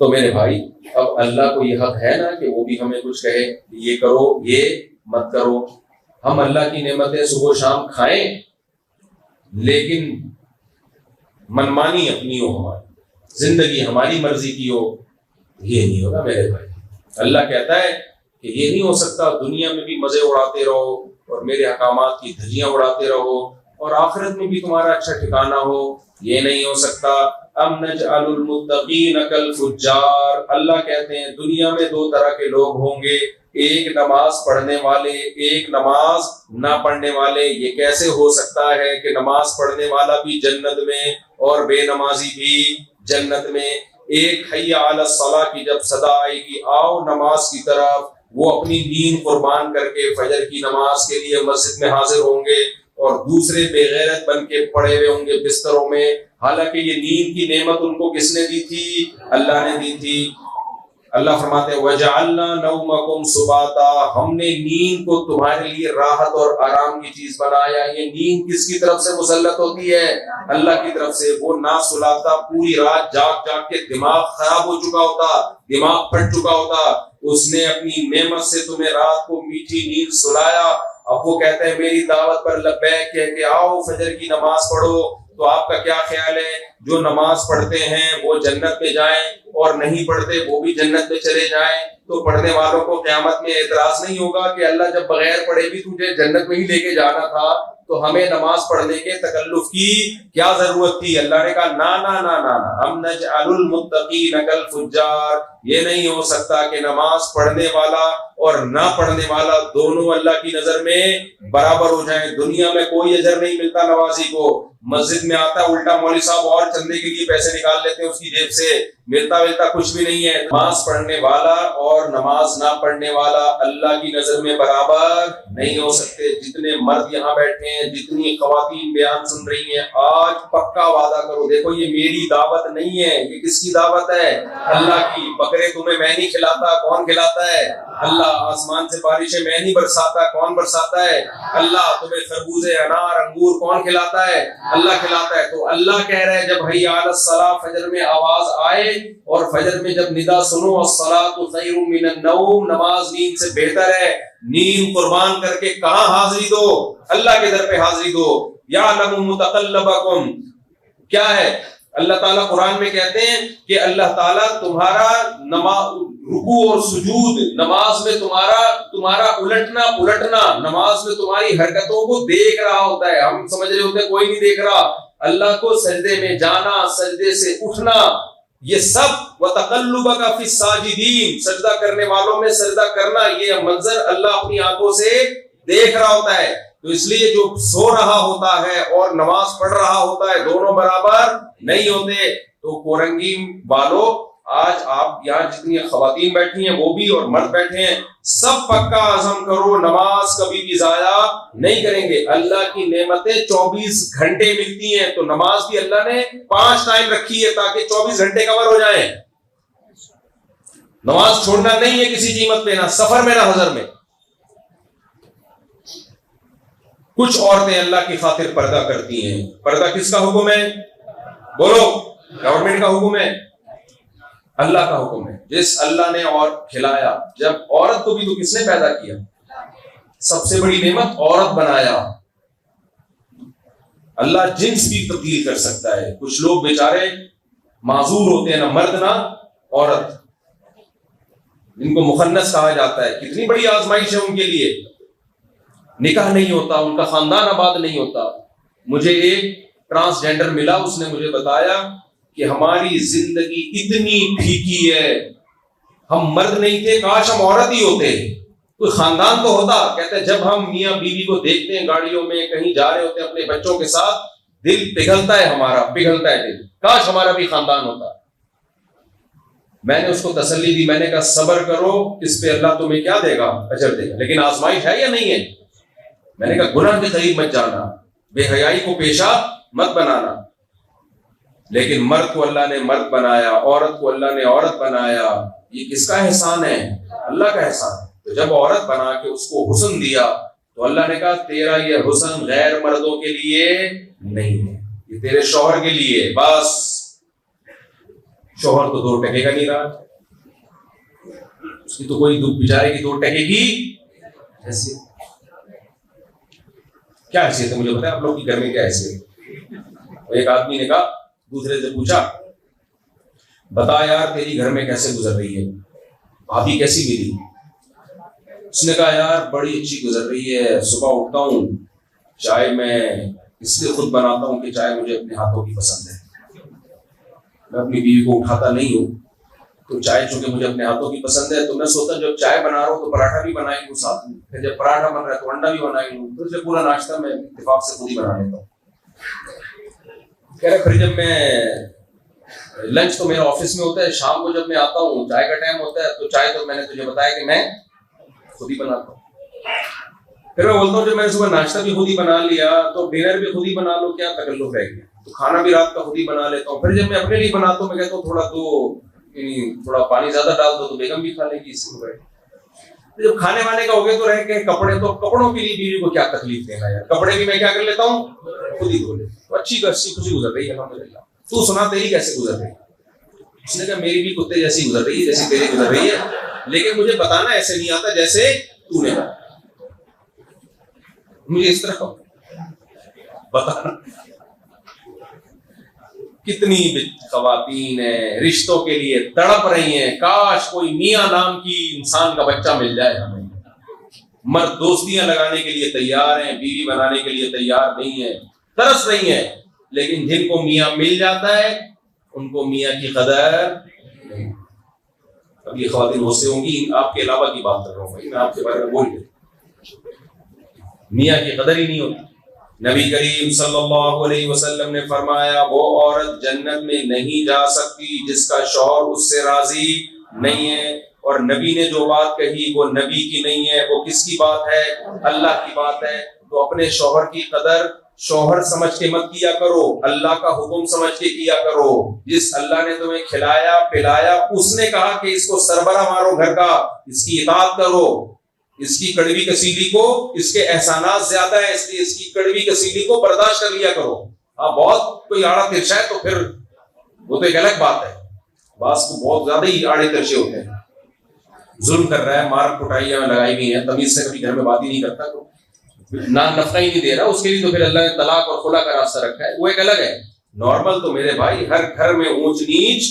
تو میرے بھائی اب اللہ کو یہ حق ہے نا کہ وہ بھی ہمیں کچھ کہے یہ کرو یہ مت کرو. ہم اللہ کی نعمتیں صبح و شام کھائیں لیکن منمانی اپنی ہو، ہماری زندگی ہماری مرضی کی ہو، یہ نہیں ہوگا میرے بھائی. اللہ کہتا ہے کہ یہ نہیں ہو سکتا دنیا میں بھی مزے اڑاتے رہو اور میرے احکامات کی دھجیاں اڑاتے رہو اور آخرت میں بھی تمہارا اچھا ٹھکانہ ہو، یہ نہیں ہو سکتا. ام نجعل المتقین کالفجار، اللہ کہتے ہیں دنیا میں دو طرح کے لوگ ہوں گے، ایک نماز پڑھنے والے ایک نماز نہ پڑھنے والے. یہ کیسے ہو سکتا ہے کہ نماز پڑھنے والا بھی جنت میں اور بے نمازی بھی جنت میں؟ ایک حی علی الصلاۃ کی جب صدا آئے گی آؤ نماز کی طرف، وہ اپنی نیند قربان کر کے فجر کی نماز کے لیے مسجد میں حاضر ہوں گے، اور دوسرے بے غیرت بن کے پڑے ہوئے ہوں گے بستروں میں. حالانکہ یہ نیند کی نعمت ان کو کس نے دی تھی؟ اللہ نے دی تھی. اللہ فرماتے ہیں وَجَعَلْنَا نَوْمَكُمْ سُبَاتًا، ہم نے نیند کو تمہارے لیے راحت اور آرام کی چیز بنایا. یہ نیند کس کی طرف سے مسلط ہوتی ہے؟ اللہ کی طرف سے. وہ نہ سلاتا پوری رات جاگ جاگ کے دماغ خراب ہو چکا ہوتا، دماغ پھٹ چکا ہوتا، اس نے اپنی نعمت سے تمہیں رات کو میٹھی نیند سلایا. اب وہ کہتے ہیں میری دعوت پر لبیک کہہ کے آؤ فجر کی نماز پڑھو. تو آپ کا کیا خیال ہے؟ جو نماز پڑھتے ہیں وہ جنت میں جائیں اور نہیں پڑھتے وہ بھی جنت میں چلے جائیں. تو پڑھنے والوں کو قیامت میں اعتراض نہیں ہوگا کہ اللہ جب بغیر پڑھے بھی تجھے جنت میں ہی لے کے جانا تھا تو ہمیں نماز پڑھنے کے تکلف کی کیا ضرورت تھی؟ اللہ نے کہا نا نا نا نا نا، ہم نجعل المتقین کالفجار. یہ نہیں ہو سکتا کہ نماز پڑھنے والا اور نہ پڑھنے والا دونوں اللہ کی نظر میں برابر ہو جائیں. دنیا میں کوئی اجر نہیں ملتا نمازی کو. مسجد میں آتا ہے الٹا مولوی صاحب اور چندے کے لیے پیسے نکال لیتے ہیں اس کی جیب سے، ملتا کچھ بھی نہیں ہے. نماز پڑھنے والا اور نماز نہ پڑھنے والا اللہ کی نظر میں برابر نہیں ہو سکتے. جتنے مرد یہاں بیٹھے ہیں، جتنی خواتین بیان سن رہی ہیں، آج پکا وعدہ کرو، دیکھو یہ میری دعوت نہیں ہے، یہ کس کی دعوت ہے؟ اللہ کی. بکرے تمہیں میں نہیں کھلاتا، کون کھلاتا ہے؟ اللہ. آسمان سے بارشیں میں نہیں برساتا، کون برساتا ہے؟ اللہ. تمہیں خربوزے انار انگور کون کھلاتا ہے؟ اللہ کھلاتا ہے. تو اللہ کہہ رہے ہیں جب حی علی الصلاۃ فجر میں آواز آئے اور فجر میں جب ندا سنو الصلاۃ خیر من النوم، نماز نیند سے بہتر ہے. نیند قربان کر کے کہاں حاضری دو؟ اللہ کے در پہ حاضری دو. یعلم متقلبکم، کیا ہے؟ اللہ تعالیٰ قرآن میں کہتے ہیں کہ اللہ تعالیٰ تمہارا رکوع اور سجود، نماز میں تمہارا الٹنا پلٹنا، نماز میں تمہاری حرکتوں کو دیکھ رہا ہوتا ہے. ہم سمجھ رہے ہوتے ہیں کوئی نہیں دیکھ رہا. اللہ کو سجدے میں جانا، سجدے سے اٹھنا، یہ سب وَتَقَلُّبَكَ فِي السَّاجِدِينَ، سجدہ کرنے والوں میں سجدہ کرنا، یہ منظر اللہ اپنی آنکھوں سے دیکھ رہا ہوتا ہے. تو اس لیے جو سو رہا ہوتا ہے اور نماز پڑھ رہا ہوتا ہے دونوں برابر نہیں ہوتے. تو کورنگی والو، آج آپ یہاں جتنی خواتین بیٹھی ہیں وہ بھی اور مرد بیٹھے ہیں، سب پکا عزم کرو نماز کبھی بھی ضائع نہیں کریں گے. اللہ کی نعمتیں 24 گھنٹے ملتی ہیں، تو نماز بھی اللہ نے 5 ٹائم رکھی ہے تاکہ 24 گھنٹے کور ہو جائیں. نماز چھوڑنا نہیں ہے کسی قیمت پہ، نہ سفر میں نہ حضر میں. کچھ عورتیں اللہ کی خاطر پردہ کرتی ہیں. پردہ کس کا حکم ہے؟ بولو. گورنمنٹ کا حکم ہے؟ اللہ کا حکم ہے. جس اللہ نے اور کھلایا، جب عورت کو بھی تو کس نے پیدا کیا؟ سب سے بڑی نعمت عورت بنایا. اللہ جنس بھی تبدیل کر سکتا ہے. کچھ لوگ بیچارے معذور ہوتے ہیں، نہ مرد نہ عورت، ان کو مخنث کہا جاتا ہے. کتنی بڑی آزمائش ہے ان کے لیے. نکاح نہیں ہوتا، ان کا خاندان آباد نہیں ہوتا. مجھے ایک ٹرانسجینڈر ملا، اس نے مجھے بتایا کہ ہماری زندگی اتنی پھیکی ہے، ہم مرد نہیں تھے، کاش ہم عورت ہی ہوتے. کوئی خاندان تو ہوتا. کہتے ہیں جب ہم میاں بیوی کو دیکھتے ہیں گاڑیوں میں کہیں جا رہے ہوتے ہیں اپنے بچوں کے ساتھ، دل پگھلتا ہے، ہمارا پگھلتا ہے دل، کاش ہمارا بھی خاندان ہوتا. میں نے اس کو تسلی دی، میں نے کہا صبر کرو، اس پہ اللہ تمہیں کیا دے گا؟ اجر دے گا. لیکن آزمائش ہے یا نہیں ہے؟ میں نے کہا گناہ کے قریب مت جانا، بے حیائی کو پیشہ مت بنانا. لیکن مرد کو اللہ نے مرد بنایا، عورت کو اللہ نے عورت بنایا. یہ کس کا احسان ہے؟ اللہ کا احسان. تو جب عورت بنا کے اس کو حسن دیا تو اللہ نے کہا تیرا یہ حسن غیر مردوں کے لیے نہیں ہے، یہ تیرے شوہر کے لیے. بس شوہر تو 2 ٹکے کا نہیں رہا، اس کی تو کوئی بیچارے کی 2 ٹکے کی حیثیت، کیا حیثیت ہے مجھے بتائیں آپ لوگ کی گھر میں کیا حیثیت ہے؟ ایک آدمی نے کہا دوسرے سے پوچھا بتا یار تیری گھر میں کیسے گزر رہی ہے، بھابھی کیسی ملی؟ اس نے کہا یار بڑی اچھی گزر رہی ہے، صبح اٹھتا ہوں چائے میں اس لیے خود بناتا ہوں کہ چائے مجھے اپنے ہاتھوں کی پسند ہے، میں اپنی بیوی کو اٹھاتا نہیں ہوں، تو چائے چونکہ مجھے اپنے ہاتھوں کی پسند ہے تو میں سوچتا ہوں جب چائے بنا رہا ہوں تو پراٹھا بھی بنائیں گے ساتھ میں، پھر جب پراٹھا بن رہا ہے تو انڈا بھی بنائیں گے، تو اس لیے پورا ناشتہ میں اتفاق سے خود ہی بنا لیتا ہوں۔ کہہ رہے پھر جب میں لنچ تو میرا آفس میں ہوتا ہے، شام کو جب میں آتا ہوں چائے کا ٹائم ہوتا ہے تو چائے تو میں نے تجھے بتایا کہ میں خود ہی بناتا ہوں۔ پھر میں بولتا ہوں جب میں نے صبح ناشتہ بھی خود ہی بنا لیا تو ڈنر بھی خود ہی بنا لو، کیا تکلف رہ گیا، تو کھانا بھی رات کا خود ہی بنا لیتا ہوں۔ پھر جب میں اپنے لیے بناتا ہوں میں کہتا ہوں تھوڑا پانی زیادہ ڈال دو تو بیگم بھی کھا لے گی، اس میں جب کھانے وانے کا ہو گیا تو رہ کے کپڑے، تو کپڑوں کے لیے بیوی کو کیا تکلیف دینا یار، کپڑے بھی میں کیا کر لیتا ہوں خود ہی دھو لیتا ہوں، اچھی خوشی گزر رہی ہے الحمدللہ۔ تو سنا تیری کیسے گزر رہی ہے؟ اس نے کہا میری بھی کتے جیسی گزر رہی ہے جیسی تیری گزر رہی ہے، لیکن مجھے بتانا ایسے نہیں آتا جیسے تو نے مجھے اس طرح بتانا۔ کتنی خواتین ہیں رشتوں کے لیے تڑپ رہی ہیں، کاش کوئی میاں نام کی انسان کا بچہ مل جائے ہمیں۔ مرد دوستیاں لگانے کے لیے تیار ہیں، بیوی بنانے کے لیے تیار نہیں ہیں، ترس رہی ہیں، لیکن جن کو میاں مل جاتا ہے ان کو میاں کی قدر نہیں۔ اب یہ خواتین غصے ہوں گی، آپ کے علاوہ کی بات کر رہا ہوں بھائی، میں آپ کے بارے میں بول رہا ہوں، میاں کی قدر ہی نہیں ہوتی۔ نبی کریم صلی اللہ علیہ وسلم نے فرمایا وہ عورت جنت میں نہیں جا سکتی جس کا شوہر اس سے راضی نہیں ہے، اور نبی نے جو بات کہی وہ نبی کی نہیں ہے، وہ کس کی بات ہے؟ اللہ کی بات ہے۔ تو اپنے شوہر کی قدر شوہر سمجھ کے مت کیا کرو، اللہ کا حکم سمجھ کے کیا کرو۔ جس اللہ نے تمہیں کھلایا پلایا اس نے کہا کہ اس کو سربراہ مارو گھر کا، اس کی اطاعت کرو، اس کی کڑوی کسیلی کو، اس کے احسانات زیادہ ہیں اس لیے اس کی کڑوی کسیلی کو برداشت کر لیا کرو۔ ہاں بہت کوئی آڑا ترچا ہے تو پھر وہ تو ایک الگ بات ہے، بعض کو بہت زیادہ ہی آڑے ترچے ہوتے ہیں، ظلم کر رہا ہے، مار کٹائیاں لگائی ہوئی ہیں، تمیز سے کبھی گھر میں بات ہی نہیں کرتا، نہ نفقہ ہی نہیں دے رہا، اس کے لیے تو پھر اللہ نے طلاق اور خلا کا راستہ رکھا ہے، وہ ایک الگ ہے۔ نارمل تو میرے بھائی ہر گھر میں اونچ نیچ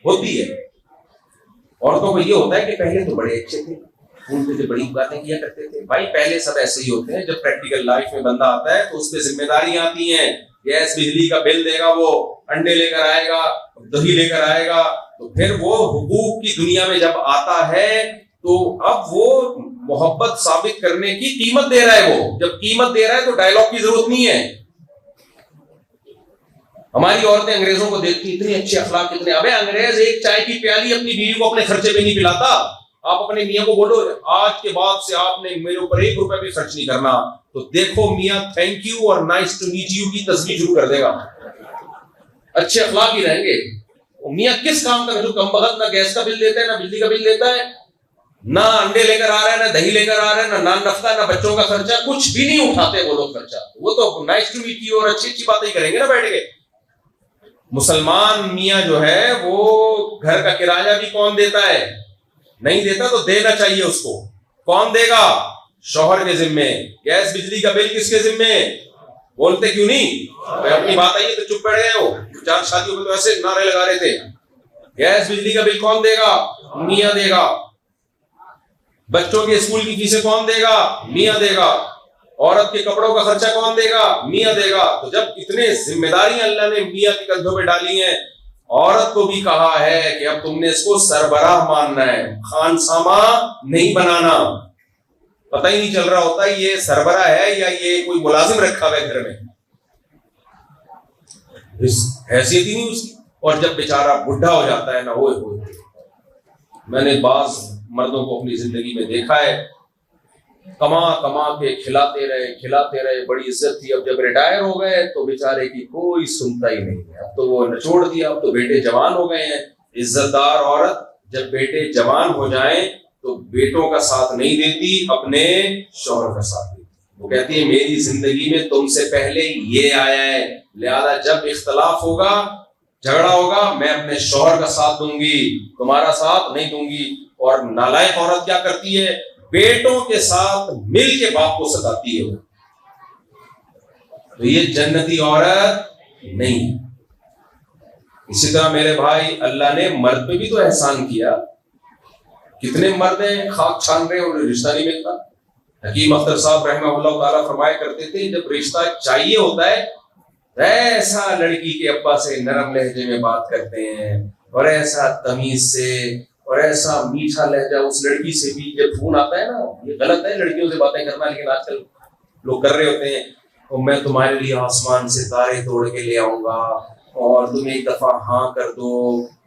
ہوتی ہے۔ عورتوں کو یہ ہوتا ہے کہ پہلے تو بڑے اچھے تھے، ان پہ بڑی باتیں کیا کرتے تھے، بھائی پہلے سب ایسے ہی ہوتے ہیں، جب پریکٹیکل لائف میں بندہ آتا ہے تو اس پہ ذمہ داریاں آتی ہیں، گیس بجلی کا بل دے گا، وہ انڈے لے کر آئے گا، دہی لے کر آئے گا، تو پھر وہ حقوق کی دنیا میں جب آتا ہے تو اب وہ محبت ثابت کرنے کی قیمت دے رہا ہے، وہ جب قیمت دے رہا ہے تو ڈائلاگ کی ضرورت نہیں ہے۔ ہماری عورتیں انگریزوں کو دیکھتی اتنے اچھے اخلاق کتنے، ابے انگریز ایک چائے کی پیالی اپنی بیوی کو اپنے خرچے پہ نہیں پلاتا۔ آپ اپنے میاں کو بولو آج کے بعد سے آپ نے میرے اوپر 1 روپے بھی خرچ نہیں کرنا، تو دیکھو میاں تھینک یو اور نائس ٹو میٹ یو کی تصویر شروع کر دے گا، اچھے اخلاق ہی رہیں گے۔ میاں کس کام کا جو کم بخت نہ گیس کا بل دیتا ہے، نہ بجلی کا بل دیتا ہے، نہ انڈے لے کر آ رہا ہے، نہ دہی لے کر آ رہا ہے، نہ نان نفقہ، نہ بچوں کا خرچہ، کچھ بھی نہیں اٹھاتے وہ لوگ خرچہ، وہ تو نائس ٹو میٹ یو اور اچھی اچھی باتیں کریں گے نا بیٹھ کے۔ مسلمان میاں جو ہے وہ گھر کا کرایہ بھی کون دیتا ہے؟ نہیں دیتا تو دینا چاہیے اس کو۔ کون دے گا؟ شوہر کے ذمے۔ گیس بجلی کا بل کس کے ذمے؟ بولتے کیوں نہیں؟ میں اپنی بات آئی تو چپ بیٹھ گئے ہو، 4 شادیوں میں تو ایسے نعرے لگا رہے تھے۔ گیس بجلی کا بل کون دے گا؟ میاں دے گا۔ بچوں کے اسکول کی فیسیں کون دے گا؟ میاں دے گا۔ عورت کے کپڑوں کا خرچہ کون دے گا؟ میاں دے گا۔ تو جب اتنے ذمہ داریاں اللہ نے میاں کے کندھوں پہ ڈالی ہیں، عورت کو بھی کہا ہے کہ اب تم نے اس کو سربراہ ماننا ہے، خانسامہ نہیں بنانا۔ پتہ ہی نہیں چل رہا ہوتا یہ سربراہ ہے یا یہ کوئی ملازم رکھا ہوا ہے گھر میں، حیثیت ہی نہیں اس کی۔ اور جب بیچارہ بڈھا ہو جاتا ہے نا، ہوئے میں نے بعض مردوں کو اپنی زندگی میں دیکھا ہے، کما کے کھلاتے رہے، بڑی عزت تھی، اب جب ریٹائر ہو گئے تو بیچارے کی کوئی سنتا ہی نہیں ہے، اب تو وہ نچوڑ دیا، اب تو بیٹے جوان ہو گئے ہیں۔ عزت دار عورت جب بیٹے جوان ہو جائیں تو بیٹوں کا ساتھ نہیں دیتی، اپنے شوہر کا ساتھ دیتی۔ وہ کہتی ہے میری زندگی میں تم سے پہلے یہ آیا ہے، لہذا جب اختلاف ہوگا جھگڑا ہوگا میں اپنے شوہر کا ساتھ دوں گی، تمہارا ساتھ نہیں دوں گی. اور نالائق عورت کیا کرتی ہے؟ بیٹوں کے ساتھ مل کے باپ کو ستاتی ہے. تو یہ جنتی عورت نہیں. اسی طرح میرے بھائی اللہ نے مرد پہ بھی تو احسان کیا. کتنے مرد ہیں خاک چھان رہے ہیں اور رشتہ نہیں ملتا. حکیم اختر صاحب رحمہ اللہ تعالیٰ فرمایا کرتے تھے جب رشتہ چاہیے ہوتا ہے ایسا لڑکی کے ابا سے نرم لہجے میں بات کرتے ہیں اور ایسا تمیز سے اور ایسا میٹھا لہجہ اس لڑکی سے بھی جب فون آتا ہے نا. یہ غلط ہے لڑکیوں سے باتیں کرنا، لیکن آج کل لوگ کر رہے ہوتے ہیں. اور میں تمہارے لیے آسمان سے تارے توڑ کے لے آؤں گا اور تم ایک دفعہ ہاں کر دو.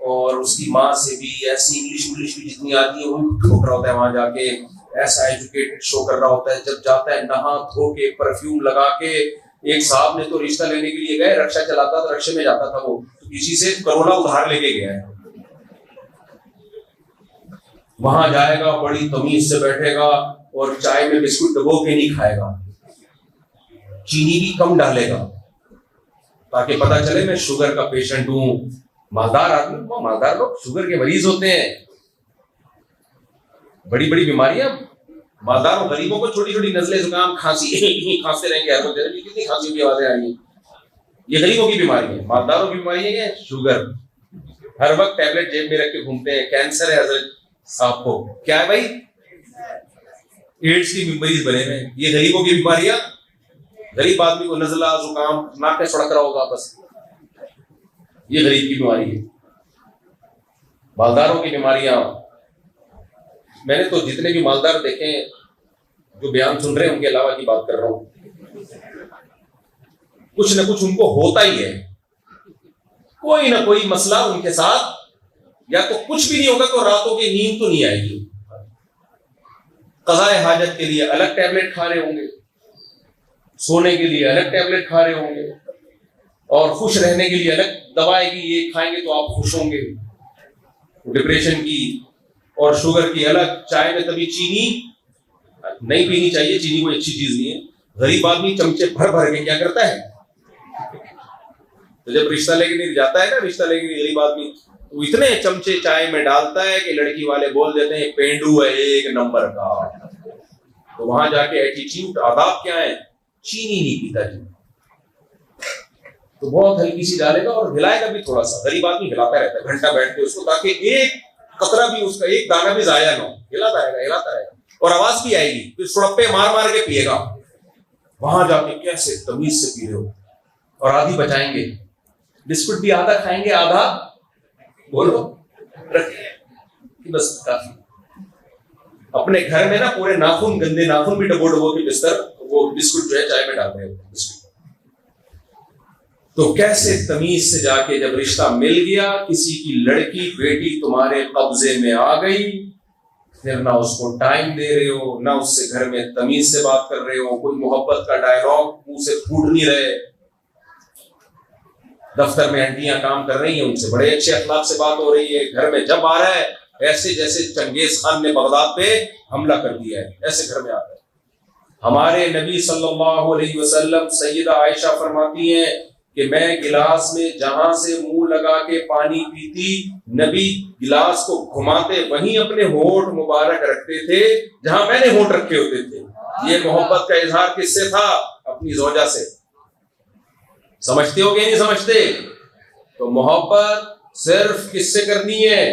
اور اس کی ماں سے بھی ایسی انگلش بھی جتنی آتی ہے وہ ٹھوک رہا ہوتا ہے وہاں جا کے، ایسا ایجوکیٹڈ شو کر رہا ہوتا ہے. جب جاتا ہے نہا دھو کے پرفیوم لگا کے. ایک صاحب نے تو رشتہ لینے کے لیے گئے، رکشا چلاتا تھا، رکشے میں جاتا تھا وہ، تو کسی سے کروڑا ادھار لے کے گیا ہے. وہاں جائے گا بڑی تمیز سے بیٹھے گا اور چائے میں بسکٹ ڈبو کے نہیں کھائے گا، چینی بھی کم ڈالے گا تاکہ پتا چلے میں شوگر کا پیشنٹ ہوں. مالدار آدمی، مالدار لوگ شوگر کے مریض ہوتے ہیں، بڑی بڑی بیماریاں. مالدار اور غریبوں کو چھوٹی چھوٹی نزلے زکام کھانسی کھانستے رہیں گے. کتنی کھانسی کی آوازیں آ رہی ہیں، یہ غریبوں کی بیماری ہے. مالداروں کی بیماری ہے شوگر، ہر وقت ٹیبلٹ جیب میں رکھ کے گھومتے ہیں. کینسر ہے حضرت صاحب کو، کیا ہے بھائی؟ ایڈز کی مریض بنے ہوئے. یہ غریبوں کی بیماریاں. غریب آدمی کو نزلہ زکام ناک میں سڑک رہا ہوگا، بس یہ غریب کی بیماری ہے. مالداروں کی بیماریاں، میں نے تو جتنے بھی مالدار دیکھے ہیں جو بیان سن رہے ہیں ان کے علاوہ کی بات کر رہا ہوں، کچھ نہ کچھ ان کو ہوتا ہی ہے. کوئی نہ کوئی مسئلہ ان کے ساتھ، یا تو کچھ بھی نہیں ہوگا تو راتوں کی نیند تو نہیں آئے گی. قضاء حاجت کے لیے الگ ٹیبلٹ کھا رہے ہوں گے، سونے کے لیے الگ ٹیبلٹ کھا رہے ہوں گے، اور خوش رہنے کے لیے الگ دوائیں کی یہ کھائیں گے تو آپ خوش ہوں گے. ڈپریشن کی اور شوگر کی الگ. چائے میں کبھی چینی نہیں پینی چاہیے، چینی کوئی اچھی چیز نہیں ہے. غریب آدمی چمچے بھر بھر کے کیا کرتا ہے، تو جب رشتہ لے کے نہیں جاتا ہے نا، رشتہ لے کے غریب آدمی تو اتنے چمچے چائے میں ڈالتا ہے کہ لڑکی والے بول دیتے ہیں پینڈو ہے ایک نمبر کا. تو وہاں جا کے ایٹیٹیوڈ آداب کیا ہے، چینی نہیں پیتا جی، تو بہت ہلکی سی ڈالے گا اور ہلائے گا بھی تھوڑا سا. غریب آدمی ہلاتا رہتا ہے گھنٹہ بیٹھ کے اس کو، تاکہ ایک قطرہ بھی اس کا، ایک دانہ بھی ضائع نہ ہو. ہلاتا رہے گا اور آواز بھی آئے گی، پھر سڑپے مار مار کے پیے گا. وہاں جا کے کیسے تمیز سے پی رہے ہو. اور آدھی بچائیں گے، بسکٹ بھی آدھا کھائیں گے، آدھا بولو بس کافی. اپنے گھر میں نا پورے ناخن، گندے ناخن بھی ڈبو ڈبو کے بستر وہ بسکٹ جو ہے چائے میں ڈالتے ہیں بسکٹ. تو کیسے تمیز سے جا کے جب رشتہ مل گیا، کسی کی لڑکی بیٹی تمہارے قبضے میں آ گئی، پھر نہ اس کو ٹائم دے رہے ہو، نہ اس سے گھر میں تمیز سے بات کر رہے ہو، کوئی محبت کا ڈائلاگ منہ سے پھوٹ نہیں رہے. دفتر میں آنٹیاں کام کر رہی ہیں، ان سے بڑے اچھے اخلاق سے بات ہو رہی ہے. گھر میں جب آ رہا ہے ایسے جیسے چنگیز خان نے بغداد پہ حملہ کر دیا ہے، ایسے گھر میں آتا ہے. ہمارے نبی صلی اللہ علیہ وسلم، سیدہ عائشہ فرماتی ہیں کہ میں گلاس میں جہاں سے منہ لگا کے پانی پیتی، نبی گلاس کو گھماتے وہیں اپنے ہونٹ مبارک رکھتے تھے جہاں میں نے ہونٹ رکھے ہوتے تھے. یہ محبت کا اظہار کس سے تھا؟ اپنی زوجہ سے. سمجھتے ہو کہ نہیں سمجھتے؟ تو محبت صرف کس سے کرنی ہے؟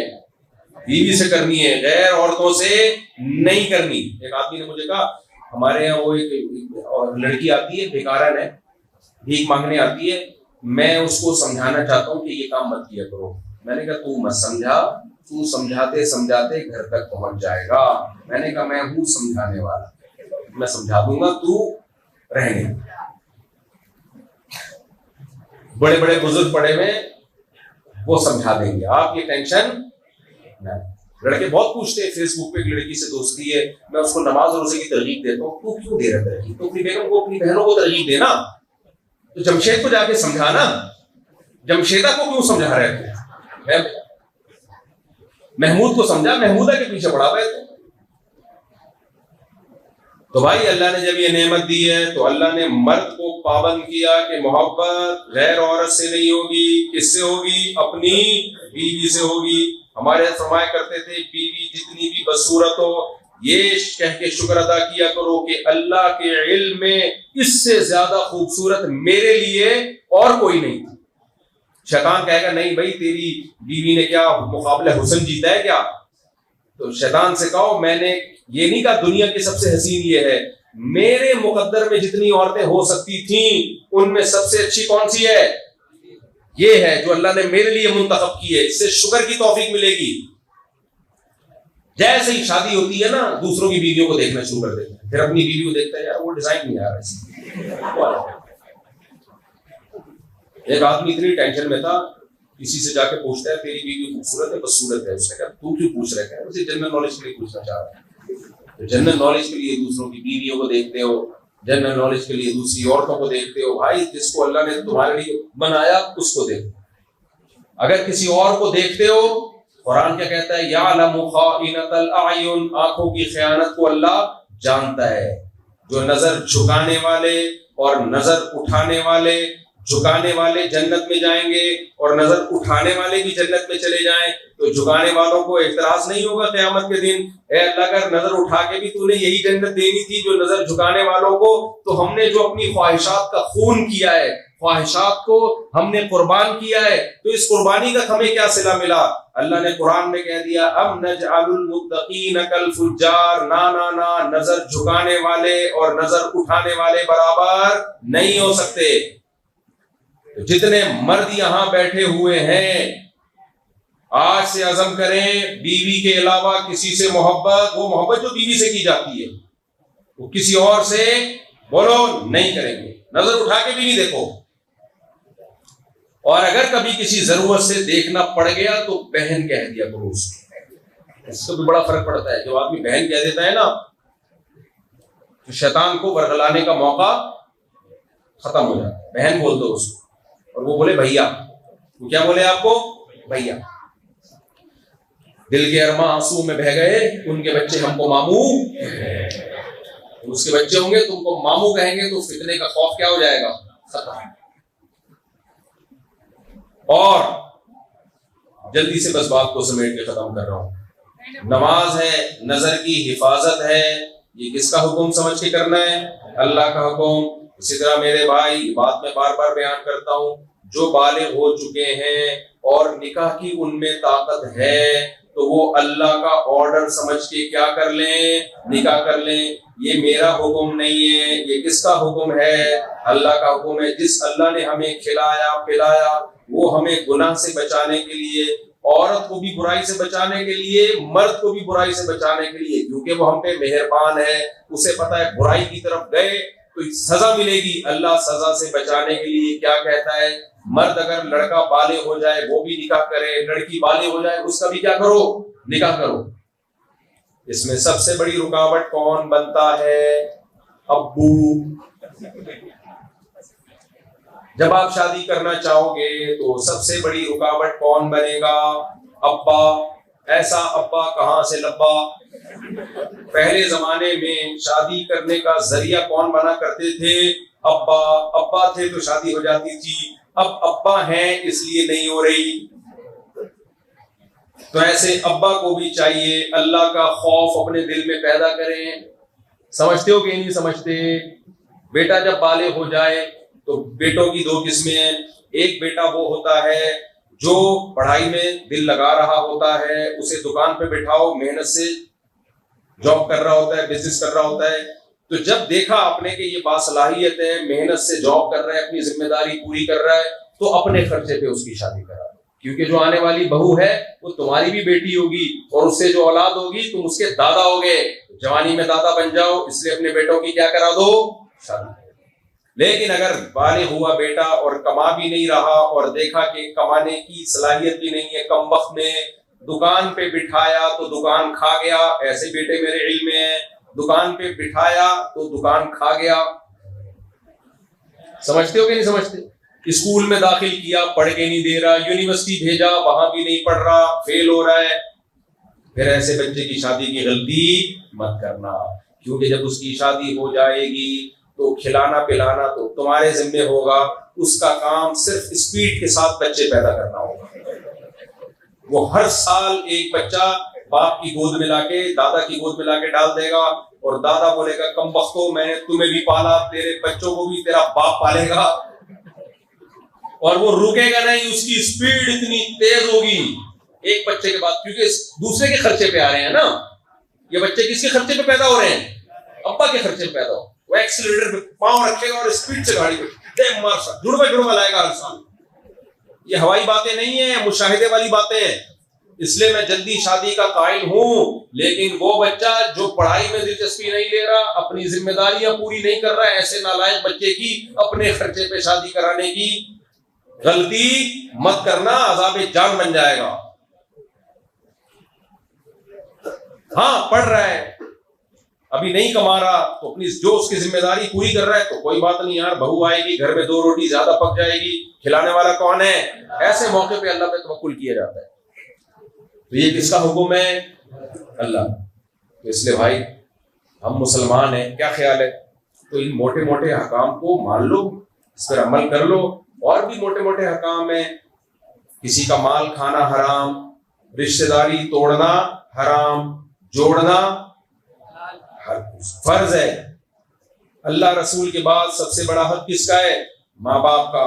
بیوی سے کرنی ہے، غیر عورتوں سے نہیں کرنی. ایک آدمی نے مجھے کہا ہمارے یہاں وہ ایک لڑکی آتی ہے، بیکارن ہے، بھیک مانگنے آتی ہے، میں اس کو سمجھانا چاہتا ہوں کہ یہ کام مت کیا کرو. میں نے کہا تو مت سمجھا، تو سمجھاتے سمجھاتے گھر تک پہنچ جائے گا. میں نے کہا میں ہوں سمجھانے والا، میں سمجھا دوں گا، تو رہنے. بڑے بڑے بزرگ پڑے ہوئے وہ سمجھا دیں گے، آپ یہ ٹینشن نہ. لڑکے بہت پوچھتے ہیں فیس بک پہ، ایک لڑکی سے دوستی ہے، میں اس کو نماز روزے کی ترغیب دیتا ہوں. تو کیوں دے رہا ترغیب؟ تو اپنی بیگم کو، اپنی بہنوں کو ترغیب دینا. تو جمشید کو جا کے سمجھانا، جمشیدہ کو کیوں سمجھا رہے تھے؟ محمود کو سمجھا، محمودہ کے پیچھے پڑا ہوئے تھے. تو بھائی اللہ نے جب یہ نعمت دی ہے تو اللہ نے مرد کو پابند کیا کہ محبت غیر عورت سے نہیں ہوگی، کس سے ہوگی؟ اپنی بیوی سے ہوگی۔ ہمارے فرمایا کرتے تھے بیوی جتنی بھی بدصورت ہو یہ کہہ کے شکر ادا کیا کرو کہ اللہ کے علم میں اس سے زیادہ خوبصورت میرے لیے اور کوئی نہیں تھی۔ شیطان کہے گا نہیں بھائی تیری بیوی نے کیا مقابلہ حسن جیتا ہے کیا؟ تو شیطان سے کہو میں نے یہ نہیں کہا دنیا کی سب سے حسین یہ ہے، میرے مقدر میں جتنی عورتیں ہو سکتی تھیں ان میں سب سے اچھی کون سی ہے؟ یہ ہے جو اللہ نے میرے لیے منتخب کی ہے، اس سے شکر کی توفیق ملے گی۔ جیسے ہی شادی ہوتی ہے نا دوسروں کی بیویوں کو دیکھنا شروع کر دیتے ہیں، پھر اپنی بیوی کو دیکھتا ہے یار وہ ڈیزائن نہیں آ رہا۔ ایک آدمی اتنی ٹینشن میں تھا، کسی سے جا کے پوچھتا ہے تیری بیوی خوبصورت ہے بدصورت ہے؟ اس نے کہا تو کیوں پوچھ رہے ہیں؟ اسے جنرل نالج کے لیے پوچھنا چاہ رہا ہے۔ جنرل نالج کے لیے دوسروں کی بیویوں کو دیکھتے ہو، جنرل نالج کے لیے دوسری عورتوں کو دیکھتے ہو، بھائی جس کو اللہ نے تمہارے لیے بنایا اس کو دیکھو۔ اگر کسی اور کو دیکھتے ہو، قرآن کیا کہتا ہے؟ یعلم خائنۃ الاعین، آنکھوں کی خیانت کو اللہ جانتا ہے۔ جو نظر جھکانے والے اور نظر اٹھانے والے، جھکانے والے جنت میں جائیں گے اور نظر اٹھانے والے بھی جنت میں چلے جائیں، تو جھکانے والوں کو اعتراض نہیں ہوگا قیامت کے دن، اے اللہ اگر نظر اٹھا کے بھی تو نے یہی جنت دینی تھی جو نظر جھکانے والوں کو، تو ہم نے جو اپنی خواہشات کا خون کیا ہے، خواہشات کو ہم نے قربان کیا ہے، تو اس قربانی کا ہمیں کیا صلہ ملا؟ اللہ نے قرآن میں کہہ دیا ام نجعل المتقین کالفجار، نا نظر جھکانے والے اور نظر اٹھانے والے برابر نہیں ہو سکتے۔ جتنے مرد یہاں بیٹھے ہوئے ہیں آج سے عزم کریں بیوی کے علاوہ کسی سے محبت، وہ محبت جو بیوی سے کی جاتی ہے وہ کسی اور سے بولو نہیں کریں گے، نظر اٹھا کے بھی نہیں دیکھو، اور اگر کبھی کسی ضرورت سے دیکھنا پڑ گیا تو بہن کہہ دیا کرو اس سے بھی بڑا فرق پڑتا ہے۔ جو آدمی بہن کہہ دیتا ہے نا تو شیطان کو ورغلانے کا موقع ختم ہو جاتا ہے، بہن بول دو اس کو، اور وہ بولے بھیا، وہ کیا بولے آپ کو؟ بھیا۔ دل کے ارماں آنسو میں بہہ گئے، ان کے بچے ہم کو ماموں، اس کے بچے ہوں گے تم کو ماموں کہیں گے تو فتنے کا خوف کیا ہو جائے گا؟ ختم۔ اور جلدی سے بس بات کو سمیٹ کے ختم کر رہا ہوں۔ نماز ہے، نظر کی حفاظت ہے، یہ کس کا حکم سمجھ کے کرنا ہے؟ اللہ کا حکم۔ اسی طرح میرے بھائی، بات میں بار بار بیان کرتا ہوں، جو بالغ ہو چکے ہیں اور نکاح کی ان میں طاقت ہے تو وہ اللہ کا آرڈر سمجھ کے کیا کر لیں؟ نکاح کر لیں۔ یہ میرا حکم نہیں ہے، یہ کس کا حکم ہے؟ اللہ کا حکم ہے۔ جس اللہ نے ہمیں کھلایا پلایا وہ ہمیں گناہ سے بچانے کے لیے، عورت کو بھی برائی سے بچانے کے لیے، مرد کو بھی برائی سے بچانے کے لیے، کیونکہ وہ ہم پہ مہربان ہے، اسے پتہ ہے برائی کی طرف گئے تو سزا ملے گی۔ اللہ سزا سے بچانے کے لیے کیا کہتا ہے؟ مرد اگر لڑکا بالغ ہو جائے وہ بھی نکاح کرے، لڑکی بالغ ہو جائے اس کا بھی کیا کرو؟ نکاح کرو۔ اس میں سب سے بڑی رکاوٹ کون بنتا ہے؟ ابو۔ جب آپ شادی کرنا چاہو گے تو سب سے بڑی رکاوٹ کون بنے گا؟ ابا۔ ایسا ابا کہاں سے لبا؟ پہلے زمانے میں شادی کرنے کا ذریعہ کون بنا کرتے تھے؟ ابا۔ ابا تھے تو شادی ہو جاتی تھی، اب ابا ہیں اس لیے نہیں ہو رہی۔ تو ایسے ابا کو بھی چاہیے اللہ کا خوف اپنے دل میں پیدا کریں۔ سمجھتے ہو کہ نہیں سمجھتے؟ بیٹا جب بالغ ہو جائے تو بیٹوں کی دو قسمیں ہیں۔ ایک بیٹا وہ ہوتا ہے جو پڑھائی میں دل لگا رہا ہوتا ہے، اسے دکان پہ بٹھاؤ، محنت سے جاب کر رہا ہوتا ہے، بزنس کر رہا ہوتا ہے، تو جب دیکھا آپ نے کہ یہ باصلاحیت ہے، محنت سے جاب کر رہا ہے، اپنی ذمہ داری پوری کر رہا ہے، تو اپنے خرچے پہ اس کی شادی کرا دو، کیونکہ جو آنے والی بہو ہے وہ تمہاری بھی بیٹی ہوگی اور اس سے جو اولاد ہوگی تم اس کے دادا ہوگے، جوانی میں دادا بن جاؤ، اس لیے اپنے بیٹوں کی کیا کرا دو؟ شادی۔ لیکن اگر بالغ ہوا بیٹا اور کما بھی نہیں رہا اور دیکھا کہ کمانے کی صلاحیت بھی نہیں ہے، کم وقت میں دکان پہ بٹھایا تو دکان کھا گیا، ایسے بیٹے میرے علم میں ہیں، دکان پہ بٹھایا تو دکان کھا گیا۔ سمجھتے ہو کہ نہیں سمجھتے؟ اسکول میں داخل کیا، پڑھ کے نہیں دے رہا، یونیورسٹی بھیجا وہاں بھی نہیں پڑھ رہا، فیل ہو رہا ہے، پھر ایسے بچے کی شادی کی غلطی مت کرنا، کیونکہ جب اس کی شادی ہو جائے گی تو کھلانا پلانا تو تمہارے ذمے ہوگا، اس کا کام صرف اسپیڈ کے ساتھ بچے پیدا کرنا ہوگا۔ وہ ہر سال ایک بچہ باپ کی گود میں لا کے، دادا کی گود میں لا کے ڈال دے گا، اور دادا بولے گا کم بختو میں نے تمہیں بھی پالا، تیرے بچوں کو بھی تیرا باپ پالے گا، اور وہ رکے گا نہیں، اس کی اسپیڈ اتنی تیز ہوگی ایک بچے کے بعد، کیونکہ دوسرے کے خرچے پہ آ رہے ہیں نا، یہ بچے کس کے خرچے پہ پیدا ہو رہے ہیں؟ ابا کے خرچے پہ پیدا ہو، وہ ایکسیلریٹر پہ پاؤں رکھے گا اور اسپیڈ سے گاڑی جڑوا لائے گا ہر سال۔ یہ ہوائی باتیں نہیں ہیں، مشاہدے والی باتیں ہیں۔ اس لیے میں جلدی شادی کا قائل ہوں، لیکن وہ بچہ جو پڑھائی میں دلچسپی نہیں لے رہا، اپنی ذمہ داریاں پوری نہیں کر رہا ہے، ایسے نالائق بچے کی اپنے خرچے پہ شادی کرانے کی غلطی مت کرنا، عذاب جان بن جائے گا۔ ہاں پڑھ رہا ہے، ابھی نہیں کما رہا، تو اپنی جو اس کی ذمہ داری پوری کر رہا ہے تو کوئی بات نہیں یار، بہو آئے گی گھر میں 2 روٹی زیادہ پک جائے گی، کھلانے والا کون ہے؟ ایسے موقع پہ اللہ پہ توکل کیا جاتا ہے۔ تو یہ کس کا حکم ہے؟ اللہ۔ تو اس لیے بھائی ہم مسلمان ہیں، کیا خیال ہے؟ تو ان موٹے موٹے احکام کو مان لو، اس پر عمل کر لو۔ اور بھی موٹے موٹے احکام ہیں، کسی کا مال کھانا حرام، رشتہ داری توڑنا حرام، جوڑنا فرض ہے۔ اللہ رسول کے بعد سب سے بڑا حق کس کا ہے؟ ماں باپ کا۔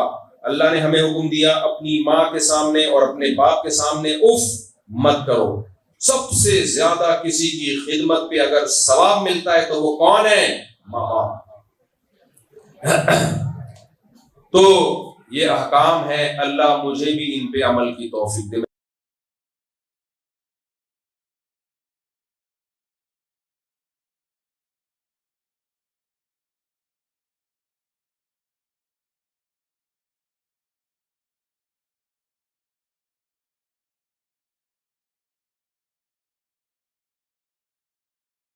اللہ نے ہمیں حکم دیا اپنی ماں کے سامنے اور اپنے باپ کے سامنے اف مت کرو۔ سب سے زیادہ کسی کی خدمت پہ اگر ثواب ملتا ہے تو وہ کون ہے؟ ماں باپ۔ تو یہ احکام ہے، اللہ مجھے بھی ان پہ عمل کی توفیق دے۔